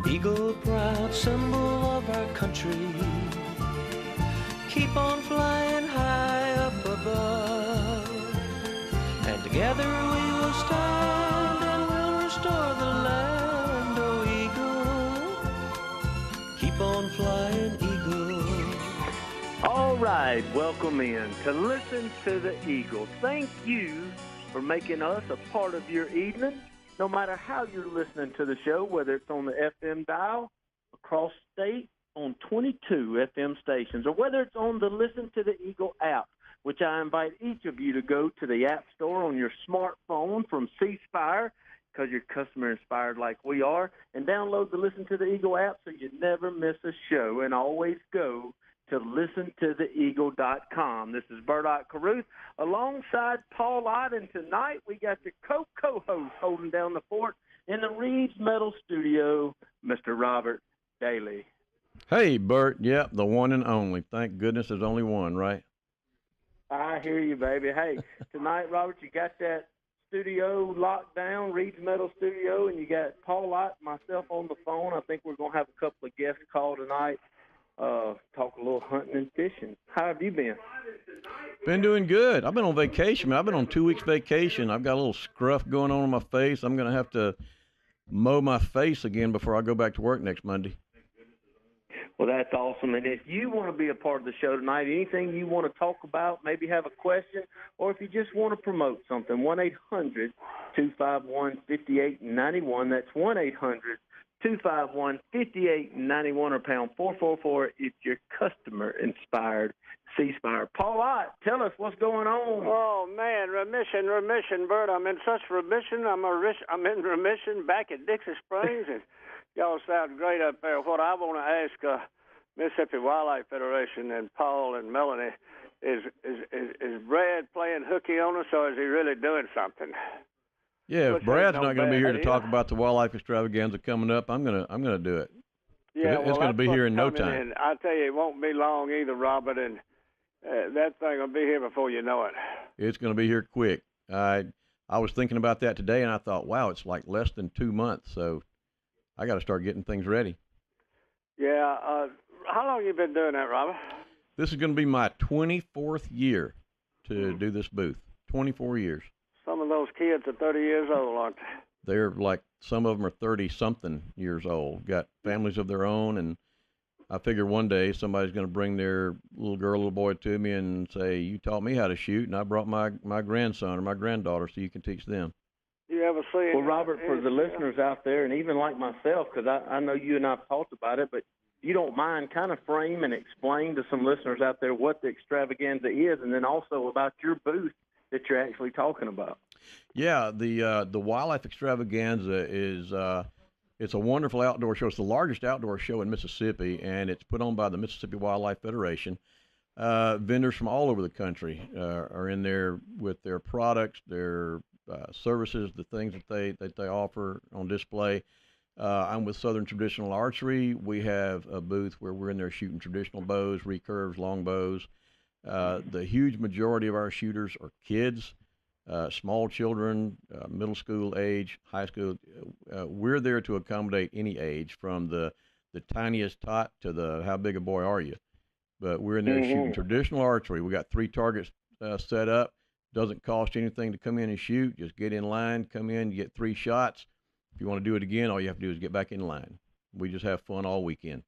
Eagle, proud symbol of our country, keep on flying high up above, and together we will stand and we'll restore the land. Oh, eagle, keep on flying, eagle. All right, welcome in to Listen to the Eagle. Thank you for making us a part of your evening. No matter how you're listening to the show, whether it's on the FM dial, across state, on 22 FM stations, or whether it's on the Listen to the Eagle app, which I invite each of you to go to the App Store on your smartphone from C Spire, because you're customer inspired like we are, and download the Listen to the Eagle app so you never miss a show, and always go to listentotheeagle.com. This is Burdock Caruth alongside Paul Ott, and tonight we got the co-host holding down the fort in the Reeves Metal Studio, Mr. Robert Daley. Hey, Bert. Yep, the one and only. Thank goodness there's only one, right? I hear you, baby. Hey, tonight, Robert, you got that studio locked down, Reeves Metal Studio, and you got Paul Ott and myself on the phone. I think we're going to have a couple of guests call tonight. Talk a little hunting and fishing. How have you been? Been doing good. I've been on vacation, man. I've been on 2 weeks vacation. I've got a little scruff going on my face. I'm going to have to mow my face again before I go back to work next Monday. Well, that's awesome. And if you want to be a part of the show tonight, anything you want to talk about, maybe have a question, or if you just want to promote something, 1-800-251-5891. That's 1-800-251-5891 or pound 444 if you're customer-inspired C-Spire. Paul Ott, tell us what's going on. Oh, man, remission, Bert. I'm in such remission. I'm in remission back at Dixie Springs, and y'all sound great up there. What I want to ask Mississippi Wildlife Federation and Paul and Melanie is Brad playing hooky on us, or is he really doing something? Yeah, if Brad's not going to be here to talk about the Wildlife Extravaganza coming up, I'm gonna do it. Yeah, it's going to be here in no time. And I tell you, it won't be long either, Robert, and that thing will be here before you know it. It's going to be here quick. I was thinking about that today, and I thought, wow, it's like less than 2 months, so I got to start getting things ready. Yeah. How long you been doing that, Robert? This is going to be my 24th year to do this booth. 24 years. Some of those kids are 30 years old, aren't they? They're like, some of them are 30-something years old, got families of their own, and I figure one day somebody's going to bring their little girl, little boy to me and say, you taught me how to shoot, and I brought my grandson or my granddaughter so you can teach them. You ever see? Well, Robert, for the listeners out there, and even like myself, because I know you and I have talked about it, but you don't mind kind of frame and explain to some listeners out there what the extravaganza is, and then also about your booth that you're actually talking about. Yeah, the Wildlife Extravaganza is it's a wonderful outdoor show. It's the largest outdoor show in Mississippi, and it's put on by the Mississippi Wildlife Federation. Vendors from all over the country are in there with their products, their services, the things that they offer on display. I'm with Southern Traditional Archery. We have a booth where we're in there shooting traditional bows, recurves, longbows. The huge majority of our shooters are kids, small children, middle school age, high school. We're there to accommodate any age, from the tiniest tot to the how big a boy are you. But we're in there shooting traditional archery. We got 3 targets set up. Doesn't cost you anything to come in and shoot. Just get in line, come in, you get 3 shots. If you want to do it again, all you have to do is get back in line. We just have fun all weekend.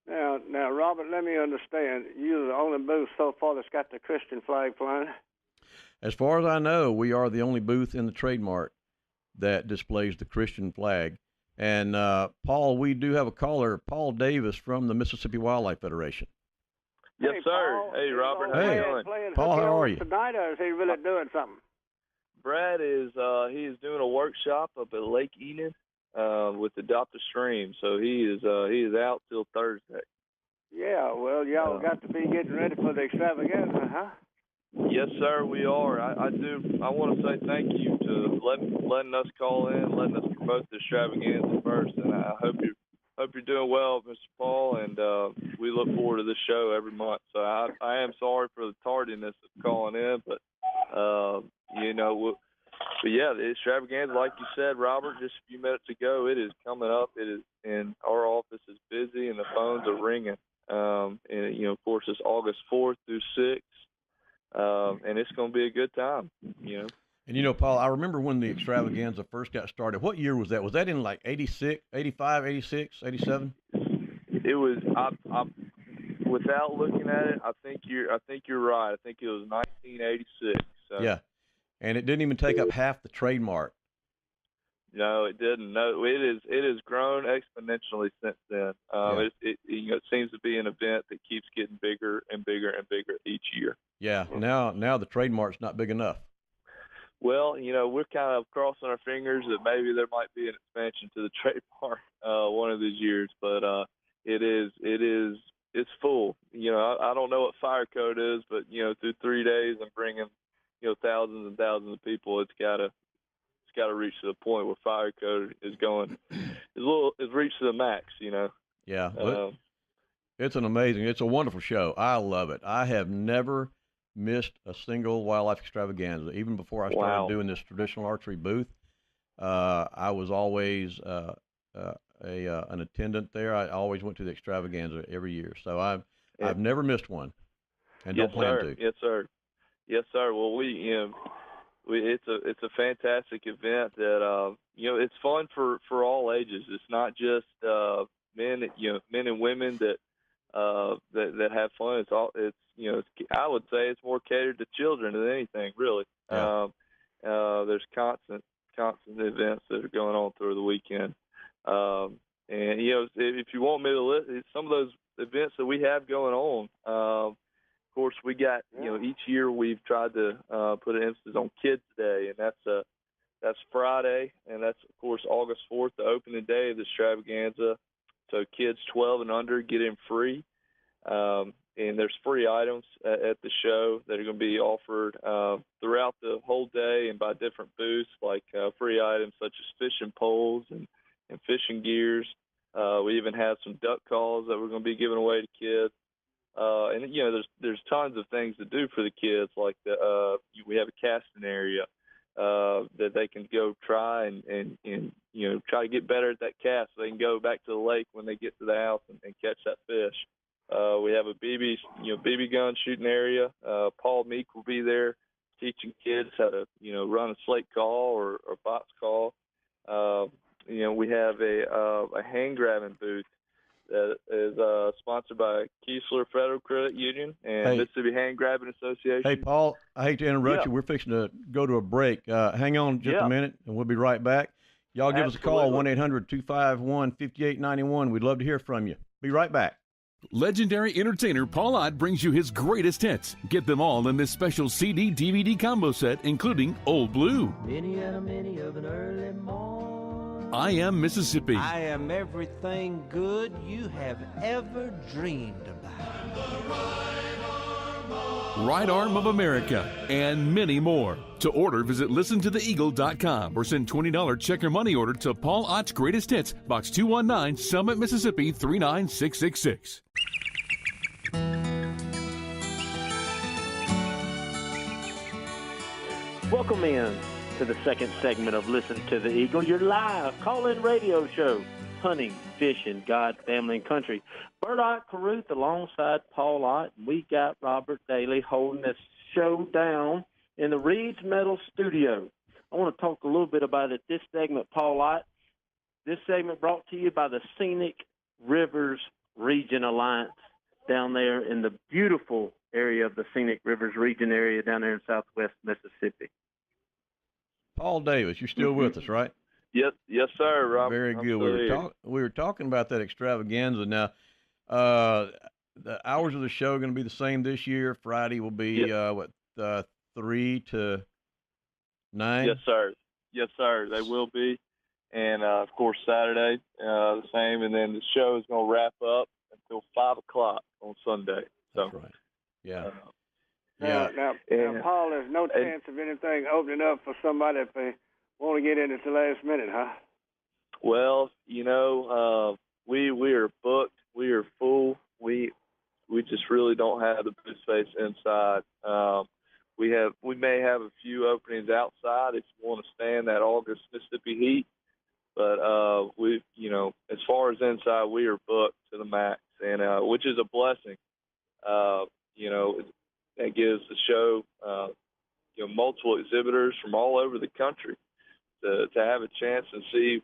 Now, Robert, let me understand. You're the only booth so far that's got the Christian flag flying? As far as I know, we are the only booth in the Trade Mart that displays the Christian flag. And, Paul, we do have a caller, Paul Davis from the Mississippi Wildlife Federation. Yes, Hey, sir. Paul, Hey, Robert. Hey. How you doing? Paul, how are you? Tonight, or is he really doing something? Brad is he is doing a workshop up at Lake Enid with Adopt a Stream, so he is out till Thursday. Yeah, well, y'all got to be getting ready for the extravaganza, huh? Yes, sir, we are. I want to say thank you to letting us call in, letting us promote the extravaganza first, and I hope you're doing well, Mr. Paul, and we look forward to this show every month. So I am sorry for the tardiness of calling in, but yeah, the extravaganza, like you said, Robert, just a few minutes ago, it is coming up. It is, and our office is busy, and the phones are ringing. And of course, it's August 4th through 6th, and it's going to be a good time. And Paul, I remember when the extravaganza first got started. What year was that? Was that in like 86, 85, 86, 87? It was. I without looking at it, I think you're right. I think it was 1986. So. Yeah, and it didn't even take up half the trademark. No, it didn't. No, it has grown exponentially since then. It seems to be an event that keeps getting bigger and bigger and bigger each year. Yeah. Now the trademark's not big enough. Well, we're kind of crossing our fingers that maybe there might be an expansion to the trademark one of these years, but it's full. I don't know what fire code is, but through 3 days and bringing thousands and thousands of people, it's got to reach to the point where fire code is going. It's reached to the max. Yeah, it's it's a wonderful show. I love it. I have never missed a single wildlife extravaganza. Even before I started doing this traditional archery booth, I was always an attendant there. I always went to the extravaganza every year, so I've never missed one, and don't plan to. Yes, sir. Yes, sir. Well, it's a fantastic event that it's fun for all ages. It's not just men and women that have fun. I would say it's more catered to children than anything, really. Yeah. There's constant events that are going on through the weekend. And if you want me to list some of those events that we have going on, of course we got each year we've tried to put an emphasis on Kids Day, and that's Friday, and that's of course August 4th, the opening day of the extravaganza. So kids 12 and under get in free, and there's free items at the show that are going to be offered throughout the whole day and by different booths, like free items such as fishing poles and fishing gears. We even have some duck calls that we're going to be giving away to kids. And there's tons of things to do for the kids, like we have a casting area that they can go try and try to get better at that cast, so they can go back to the lake when they get to the house and catch that fish. We have a BB gun shooting area. Paul Meek will be there teaching kids how to run a slate call or box call. We have a hand grabbing booth that is sponsored by Keesler Federal Credit Union and Mississippi Hand Grabbing Association. Hey, Paul, I hate to interrupt you. We're fixing to go to a break. Hang on just a minute, and we'll be right back. Y'all give us a call, 1-800-251-5891. We'd love to hear from you. Be right back. Legendary entertainer Paul Ott brings you his greatest hits. Get them all in this special CD-DVD combo set, including Old Blue, Many and a many of an early morn. I Am Mississippi, I am everything good you have ever dreamed about. Right Arm of America, and many more. To order, visit listentotheeagle.com or send $20 check or money order to Paul Ott's Greatest Hits, Box 219, Summit, Mississippi 39666. Welcome in to the second segment of Listen to the Eagle, your live call-in radio show, hunting, fishing, God, family, and country. Bert Ott Carruth alongside Paul Ott. We got Robert Daley holding this show down in the Reed's Metal Studio. I want to talk a little bit about it, this segment, Paul Ott. This segment brought to you by the Scenic Rivers Region Alliance down there in the beautiful area of the Scenic Rivers Region area down there in southwest Mississippi. Paul Davis, you're still with us, right? Yes, sir, Robert. Very good. We were talking about that extravaganza. Now, the hours of the show are going to be the same this year. Friday will be 3 to 9. Yes, sir. They will be, and of course Saturday the same, and then the show is going to wrap up until 5 o'clock on Sunday. So. That's right. Yeah. Now, Paul, there's no chance of anything opening up for somebody if they want to get in at the last minute, huh? Well, we are booked. We are full. We just really don't have the booth space inside. we may have a few openings outside if you want to stand that August Mississippi heat. But as far as inside, we are booked to the max, and which is a blessing. That gives the show multiple exhibitors from all over the country to have a chance and see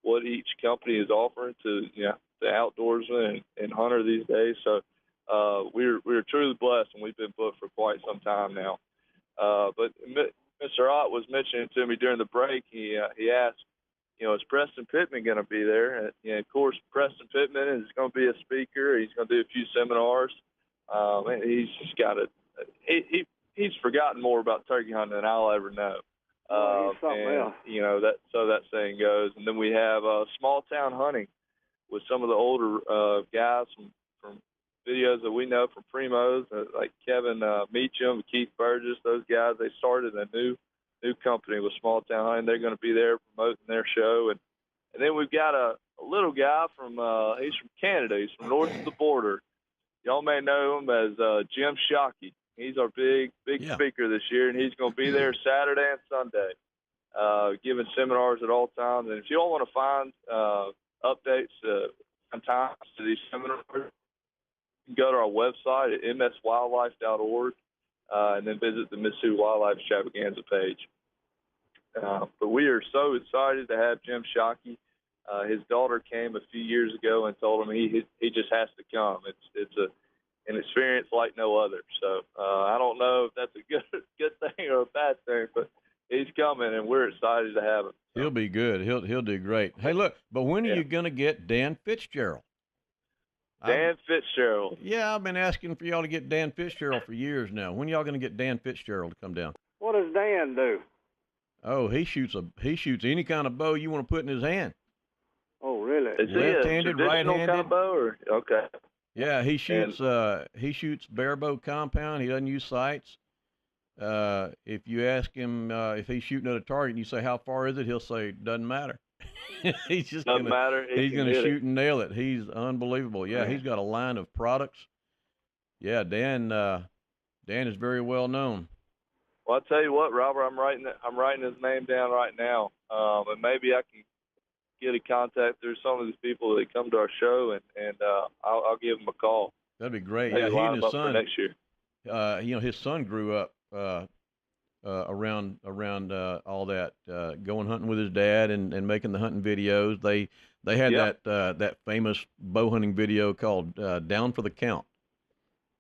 what each company is offering to the outdoorsman and hunter these days. So we're truly blessed, and we've been booked for quite some time now. But Mr. Ott was mentioning to me during the break. He asked, is Preston Pittman going to be there? And of course, Preston Pittman is going to be a speaker. He's going to do a few seminars. And he's just got he's forgotten more about turkey hunting than I'll ever know. That saying goes. And then we have small town hunting with some of the older guys from videos that we know from Primos, like Kevin Meacham, Keith Burgess. Those guys, they started a new company with small town hunting. They're going to be there promoting their show. And then we've got a little guy he's from Canada. He's from north of the border. Y'all may know him as Jim Shockey. He's our big speaker this year, and he's going to be there Saturday and Sunday, giving seminars at all times. And if you all want to find updates and times to these seminars, you can go to our website at mswildlife.org and then visit the Mississippi Wildlife Extravaganza page. But we are so excited to have Jim Shockey. His daughter came a few years ago and told him he just has to come. It's an experience like no other. So I don't know if that's a good thing or a bad thing, but he's coming, and we're excited to have him. He'll be good. He'll do great. Hey, look, but when are you going to get Dan Fitzgerald? Dan Fitzgerald. Yeah, I've been asking for y'all to get Dan Fitzgerald for years now. When y'all going to get Dan Fitzgerald to come down? What does Dan do? Oh, he shoots any kind of bow you want to put in his hand. Oh, really? Is left-handed, he a right-handed? kind of bow, or? Okay. Yeah, he shoots bare bow compound. He doesn't use sights. If you ask him if he's shooting at a target and you say, how far is it? He'll say, doesn't matter. He's just doesn't matter. He's going to shoot and nail it. He's unbelievable. Yeah, he's got a line of products. Yeah, Dan is very well known. Well, I'll tell you what, Robert, I'm writing his name down right now. And maybe I can get a contact through some of these people that come to our show, and I'll give them a call. That'd be great. Maybe Yeah, he and his son. Next year. His son grew up around all that, going hunting with his dad and making the hunting videos. They had that famous bow hunting video called "Down for the Count."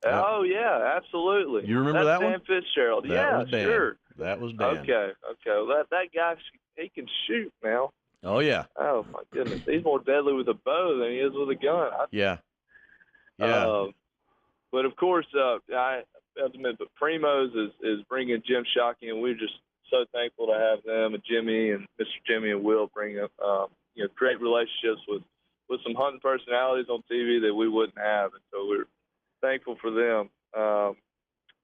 Oh yeah, absolutely. You remember that one? Dan Fitzgerald. That was Dan. Sure. That was Dan. Okay. Well, that guy, he can shoot now. Oh yeah. Oh my goodness, he's more deadly with a bow than he is with a gun. Yeah. But of course, I have to admit, but Primos is bringing Jim Shockey, and we're just so thankful to have them and Jimmy and Mr. Jimmy and Will bring up great relationships with some hunting personalities on TV that we wouldn't have, and so we're thankful for them.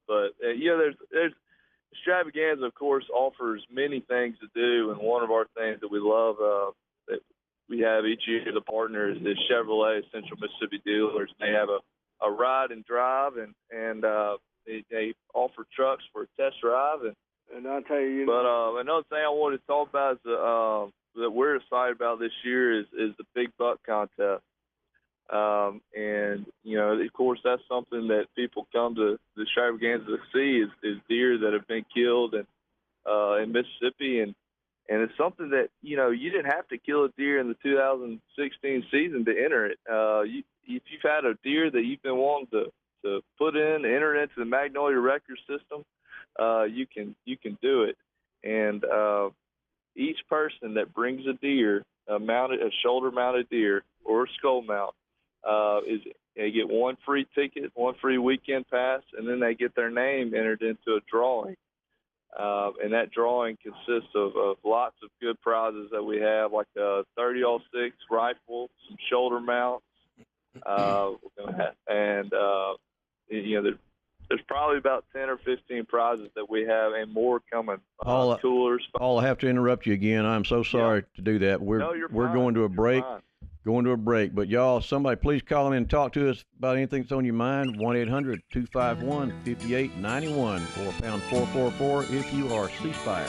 There's Extravaganza, of course, offers many things to do, and one of our things that we love that we have each year as a partner is Chevrolet Central Mississippi Dealers. They have a ride and drive, and they offer trucks for a test drive. And I'll tell you, but another thing I wanted to talk about is that we're excited about this year is the Big Buck Contest. Of course, that's something that people come to the Extravaganza to see is deer that have been killed in Mississippi, and it's something that you didn't have to kill a deer in the 2016 season to enter it. If you've had a deer that you've been wanting to put in, enter it into the Magnolia record system, you can do it. And each person that brings a deer, a shoulder-mounted deer or a skull mount, they get one free ticket, one free weekend pass, and then they get their name entered into a drawing. And that drawing consists of lots of good prizes that we have, like a 30-06 rifle, some shoulder mounts, there's probably about 10 or 15 prizes that we have, and more coming. Coolers. Paul, I have to interrupt you again. I'm so sorry to do that. We're going to a break. going to a break. But y'all, somebody please call in and talk to us about anything that's on your mind. 1-800-251-5891 or pound 444 if you are ceasefire.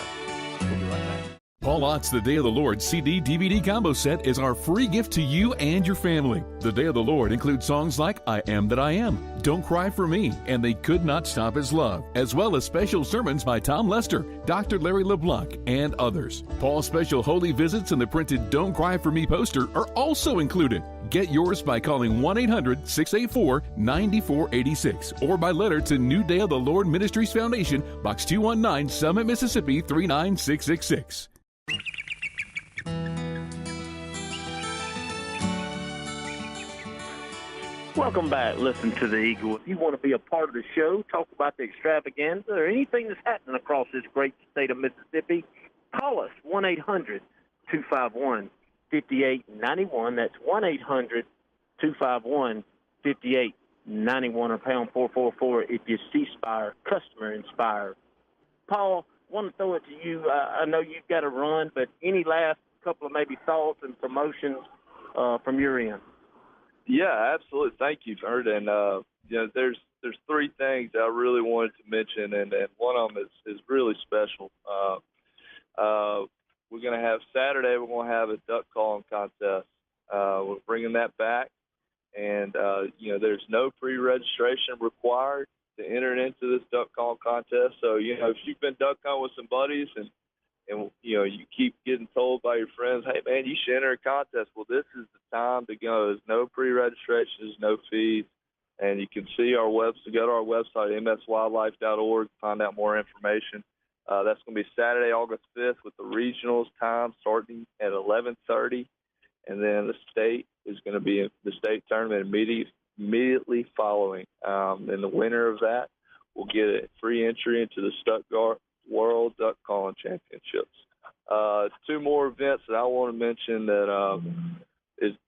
We'll be right back. Paul Ott's The Day of the Lord CD-DVD combo set is our free gift to you and your family. The Day of the Lord includes songs like I Am That I Am, Don't Cry for Me, and They Could Not Stop His Love, as well as special sermons by Tom Lester, Dr. Larry LeBlanc, and others. Paul's special holy visits and the printed Don't Cry for Me poster are also included. Get yours by calling 1-800-684-9486 or by letter to New Day of the Lord Ministries Foundation, Box 219, Summit, Mississippi 39666. Welcome back. Listen to the Eagle. If you want to be a part of the show, talk about the extravaganza or anything that's happening across this great state of Mississippi, call us, 1-800-251-5891. That's 1-800-251-5891 or pound 444 if you're C-Spire, customer inspired. Paul, I want to throw it to you. I know you've got to run, but any last couple of maybe thoughts and promotions from your end? Yeah, absolutely. Thank you, Bert. And there's three things I really wanted to mention, and one of them is really special. We're going to have Saturday. We're going to have a duck calling contest. We're bringing that back, and there's no pre-registration required to enter into this duck calling contest. So if you've been duck hunting with some buddies and you keep getting told by your friends, hey, man, you should enter a contest. Well, this is the time to go. There's no pre-registrations, no fees. And you can see our go to our website, mswildlife.org, find out more information. That's going to be Saturday, August 5th with the regionals time starting at 11:30. And then the state is going to be the state tournament immediately following. And the winner of that will get a free entry into the Stuttgart World Duck Calling Championships. Two more events that I want to mention that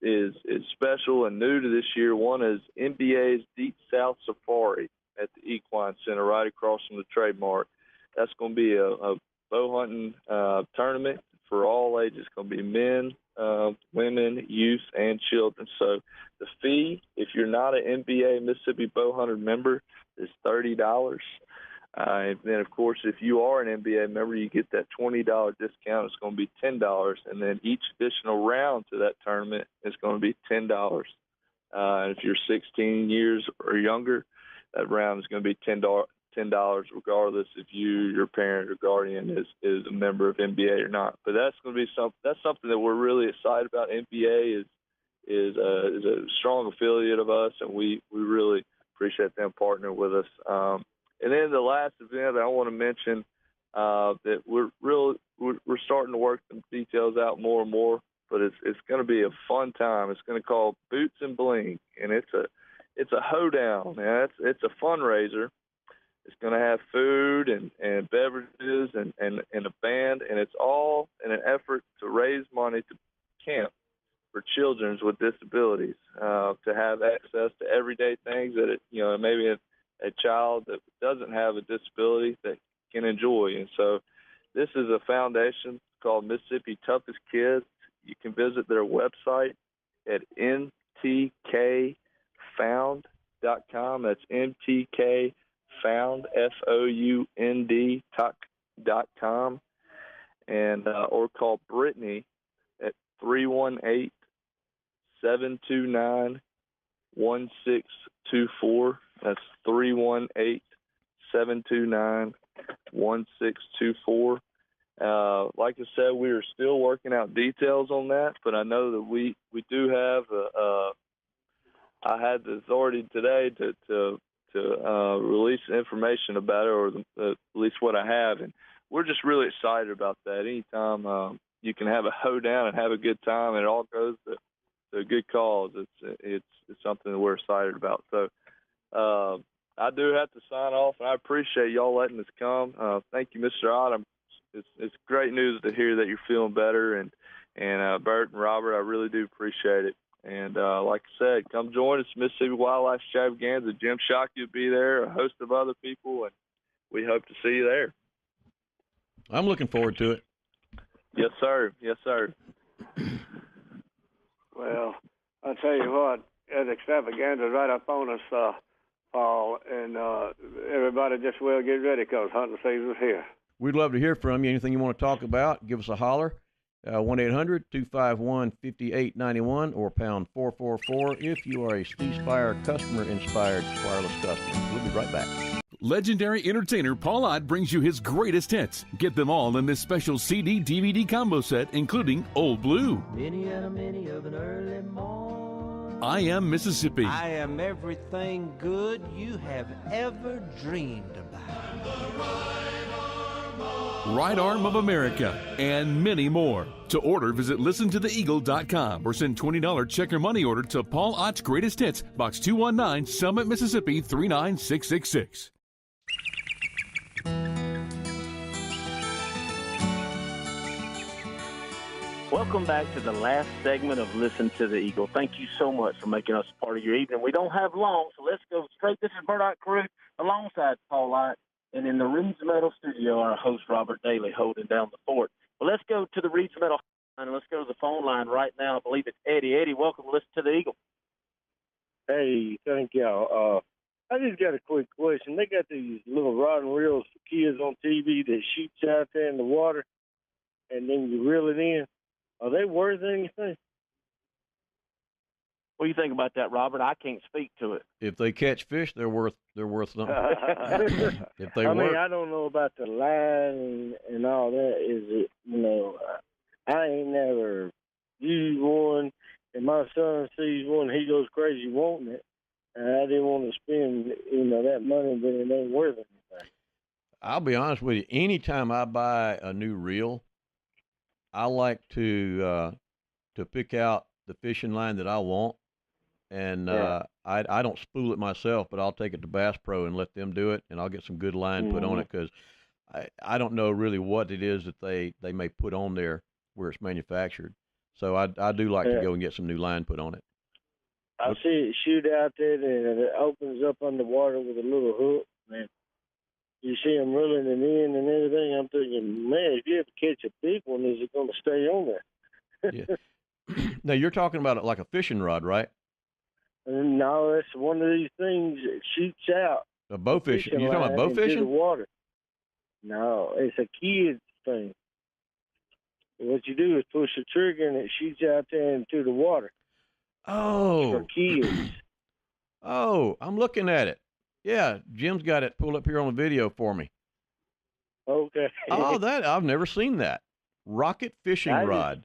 is special and new to this year. One is NBA's Deep South Safari at the Equine Center right across from the trademark. That's going to be a bow hunting tournament for all ages. It's going to be men, women, youth, and children. So the fee, if you're not an NBA Mississippi Bowhunter member, is $30. And then, of course, if you are an NBA member, you get that $20 discount. It's going to be $10. And then each additional round to that tournament is going to be $10. And if you're 16 years or younger, that round is going to be $10 regardless if your parent or guardian is a member of NBA or not. But that's going to be something that we're really excited about. NBA is a strong affiliate of us, and we really appreciate them partnering with us. And then the last event I want to mention that we're starting to work some details out more and more, but it's going to be a fun time. It's going to call Boots and Bling, and it's a hoedown. It's a fundraiser. It's going to have food and beverages and a band, and it's all in an effort to raise money to camp for children with disabilities, to have access to everyday things that maybe a child that doesn't have a disability that can enjoy. And so this is a foundation called Mississippi Toughest Kids. You can visit their website at ntk.found.com. That's ntk.found, FOUND.com, and or call Brittany at 318-729-1624. That's 318-729-1624. Like I said, we are still working out details on that, but I know that we do have I had the authority today to release information about it, or at least what I have, and we're just really excited about that. Anytime you can have a hoedown and have a good time, and it all goes to a good cause, it's something that we're excited about. So I do have to sign off, and I appreciate y'all letting us come. Thank you, Mr. Ott. It's great news to hear that you're feeling better, and Bert and Robert, I really do appreciate it. And like I said, come join us, Mississippi Wildlife Extravaganza. Jim Shockey will be there, a host of other people, and we hope to see you there. I'm looking forward to it. Yes, sir. Yes, sir. Well, I'll tell you what, that extravaganza right up on us, Paul, and everybody just well get ready because hunting season's here. We'd love to hear from you. Anything you want to talk about, give us a holler. 1-800-251-5891 or pound 444 if you are a C-Spire customer-inspired wireless customer. We'll be right back. Legendary entertainer Paul Ott brings you his greatest hits. Get them all in this special CD-DVD combo set, including Old Blue, Many and a many of an early morn. I Am Mississippi, I am everything good you have ever dreamed about. Right Arm of America, and many more. To order, visit listentotheeagle.com or send $20 check or money order to Paul Ott's Greatest Hits, Box 219, Summit, Mississippi 39666. Welcome back to the last segment of Listen to the Eagle. Thank you so much for making us part of your evening. We don't have long, so let's go straight. This is Bert Ott Crew alongside Paul Ott, and in the Reeds Metal studio, our host Robert Daley holding down the fort. Well, let's go to the Reeds Metal line, and let's go to the phone line right now. I believe it's Eddie. Eddie, welcome to Listen to the Eagle. Hey, thank y'all. I just got a quick question. They got these little rod and reels for kids on TV that shoots out there in the water, and then you reel it in. Are they worth anything? What do you think about that, Robert? I can't speak to it. If they catch fish, they're worth something. If they I work, mean, I don't know about the line and all that. Is it, I ain't never used one, and my son sees one, he goes crazy wanting it, and I didn't want to spend, that money, but it ain't worth anything. I'll be honest with you. Anytime I buy a new reel, I like to pick out the fishing line that I want, and I don't spool it myself, but I'll take it to Bass Pro and let them do it, and I'll get some good line put on it because I don't know really what it is that they may put on there where it's manufactured. So I do like to go and get some new line put on it. I see it shoot out there, and it opens up underwater with a little hook, man. You see them reeling it in and everything. I'm thinking, man, if you ever catch a big one, is it going to stay on there? Yeah. Now, you're talking about it like a fishing rod, right? No, it's one of these things that shoots out. A bow fishing. You're talking about bow into fishing? the water. No, it's a kid's thing. What you do is push the trigger, and it shoots out there into the water. Oh. For kids. Oh, I'm looking at it. Yeah, Jim's got it pulled up here on the video for me. Okay. Oh, I've never seen that. Rocket fishing rod.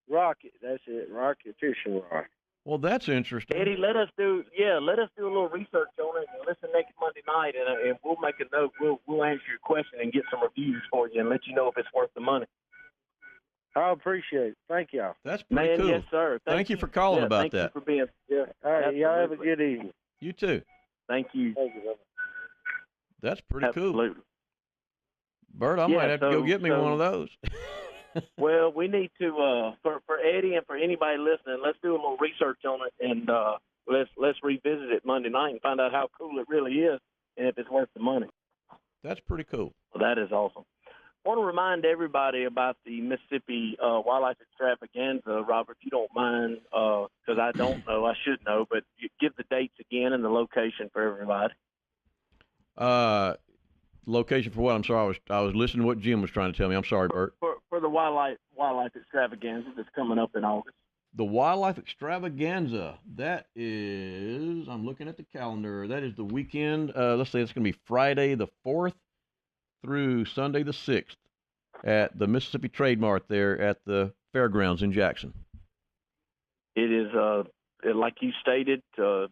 Rocket, that's it. Rocket fishing rod. Well, that's interesting. Eddie, let us do a little research on it and listen next Monday night, and we'll make a note. We'll answer your question and get some reviews for you and let you know if it's worth the money. I appreciate it. Thank y'all. That's pretty cool. Yes, sir. Thank you for calling about that. Thank you for being. Yeah. All right, y'all have a good evening. You too. Thank you. Thank you, brother. That's pretty cool. Absolutely. Bert, I might have to go get me one of those. Well, we need to for Eddie and for anybody listening, let's do a little research on it and let's revisit it Monday night and find out how cool it really is and if it's worth the money. That's pretty cool. Well, that is awesome. I want to remind everybody about the Mississippi Wildlife Extravaganza, Robert, if you don't mind, because I don't know. I should know, but you give the dates again and the location for everybody. Location for what? I'm sorry. I was listening to what Jim was trying to tell me. I'm sorry, Bert. For the Wildlife Extravaganza that's coming up in August. The Wildlife Extravaganza. That is, I'm looking at the calendar. That is the weekend. Let's say it's going to be Friday the 4th through Sunday the 6th at the Mississippi Trade Mart there at the fairgrounds in Jackson. It is, like you stated,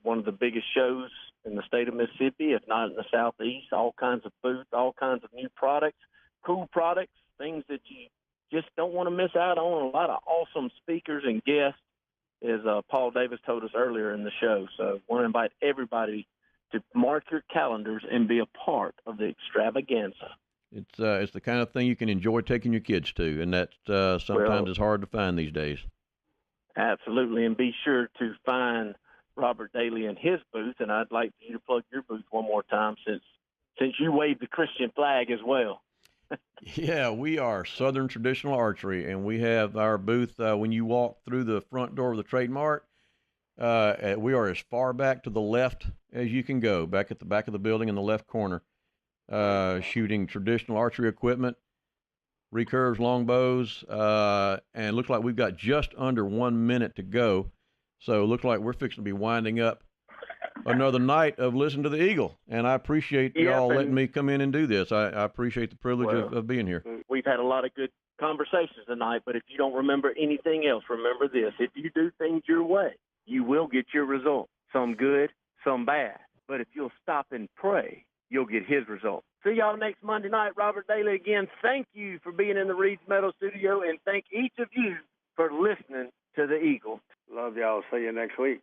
one of the biggest shows in the state of Mississippi, if not in the Southeast. All kinds of booths, all kinds of new products, cool products, things that you just don't want to miss out on. A lot of awesome speakers and guests, as Paul Davis told us earlier in the show. So I want to invite everybody to mark your calendars and be a part of the extravaganza. It's the kind of thing you can enjoy taking your kids to, and that sometimes it's hard to find these days. Absolutely, and be sure to find Robert Daley in his booth, and I'd like you to plug your booth one more time since you waved the Christian flag as well. Yeah, we are Southern Traditional Archery, and we have our booth when you walk through the front door of the Trade Mart. We are as far back to the left as you can go, back at the back of the building in the left corner, shooting traditional archery equipment, recurves, longbows, and it looks like we've got just under 1 minute to go. So it looks like we're fixing to be winding up another night of Listen to the Eagle. And I appreciate y'all letting me come in and do this. I appreciate the privilege of being here. We've had a lot of good conversations tonight, but if you don't remember anything else, remember this. If you do things your way, you will get your results. Some good, some bad. But if you'll stop and pray, you'll get his results. See y'all next Monday night. Robert Daley again. Thank you for being in the Reed's Meadow studio, and thank each of you for listening to the Eagle. Love y'all. See you next week.